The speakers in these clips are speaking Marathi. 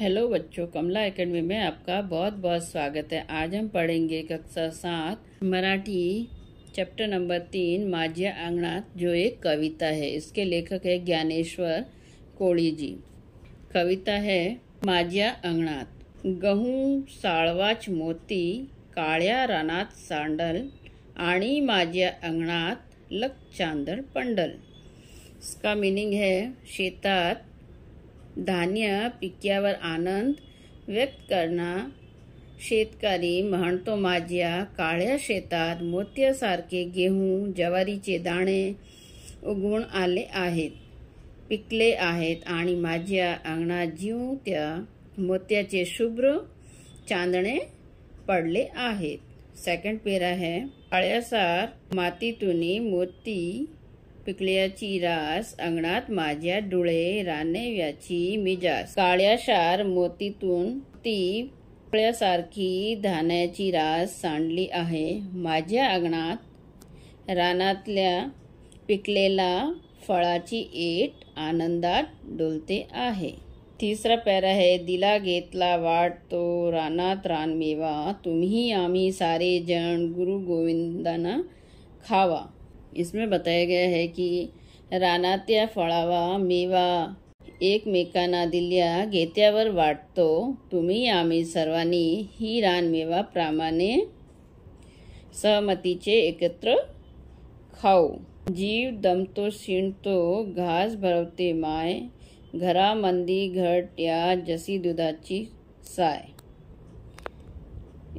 हेलो बच्चों, कमला एकेडमी में आपका बहुत बहुत स्वागत है। आज हम पढ़ेंगे कक्षा 7 मराठी चैप्टर नंबर 3 माझ्या अंगणात, जो एक कविता है। इसके लेखक है ज्ञानेश्वर कोळी जी। कविता है माझ्या अंगणात। गहू साळवाच मोती, काळ्या रानात सांडल, आणि माझ्या अंगणात लग चांदर पंडल। इसका मीनिंग है शेतात धान्य पिक्यावर आनंद व्यक्त करना। शेतकरी म्हणतो, माझ्या काळ्या शेतात मोत्यासारखे गेहूं ज्वारीचे दाणे उगवून आले आहेत, पिकले आहेत, आणि माझ्या अंगणात जीव त्या मोत्याचे शुभ्र चांदणे पडले आहेत। सेकंड पेरा है काळ्यासार मातीतून मोती पिकल्याची रास, अंगणात माझ्या डोळे रानेव्याची मिजास। काळ्याशार मोतीतून ती पिकल्यासारखी धान्याची रास सांडली आहे। माझ्या अंगणात रानातल्या पिकलेला फळाची ऐट आनंदात डोलते आहे। तीसरा पैरा है दिला घेतला वाटतो रानात रानमेवा, तुम्ही आम्ही सारे जण गुरु गोविंदाना खावा। इसमें बताया गया है कि रानातल्या फळावा मेवा एकमेकांना दिल्या घेत्यावर वाटतो, तुम्ही आम्ही सर्वांनी ही रानमेवा प्रमाणे सहमतीचे एकत्र खाऊ। जीव दमतो शिणतो घास भरवते माय, घरामंदी घट या जसी दुधाची साय।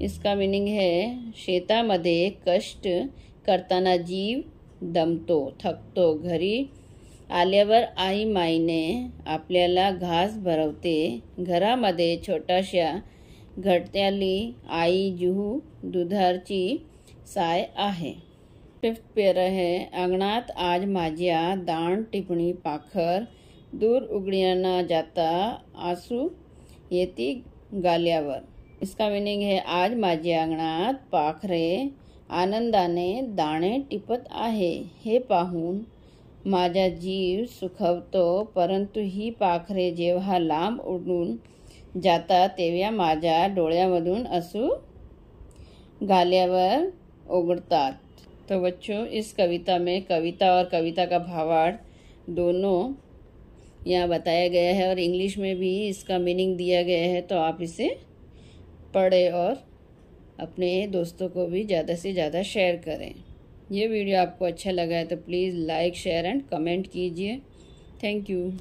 इसका मीनिंग है शेतामध्ये कष्ट करताना जीव दमतो, थकतो। घरी आल्यावर आई माईने आपल्याला घास भरवते, घरामध्ये छोट्याशा घट्याली आई जुहू दुधाची साय आहे। फिफ्थ पेरा है अंगणात आज माझ्या दाण टिपणी पाखर, दूर उघड्या न जाता आसू येती गाल्यावर। इसका मीनिंग है आज माझ्या अंगणात पाखरे आनंदाने दाणे टिपत आहे, हे पाहून माझा जीव सुखवतो, परंतु ही पाखरे जेव्हा लांब उडून जातात तेव्हा माझ्या डोळ्यामधून अश्रू गाल्यावर ओघळतात। तो बच्चों, इस कविता में कविता और कविता का भावार्थ दोनों यहाँ बताया गया है और इंग्लिश में भी इसका मीनिंग दिया गया है। तो आप इसे पढ़ें और अपने दोस्तों को भी ज़्यादा से ज़्यादा शेयर करें। ये वीडियो आपको अच्छा लगा है तो please like share and comment कीजिए। Thank you.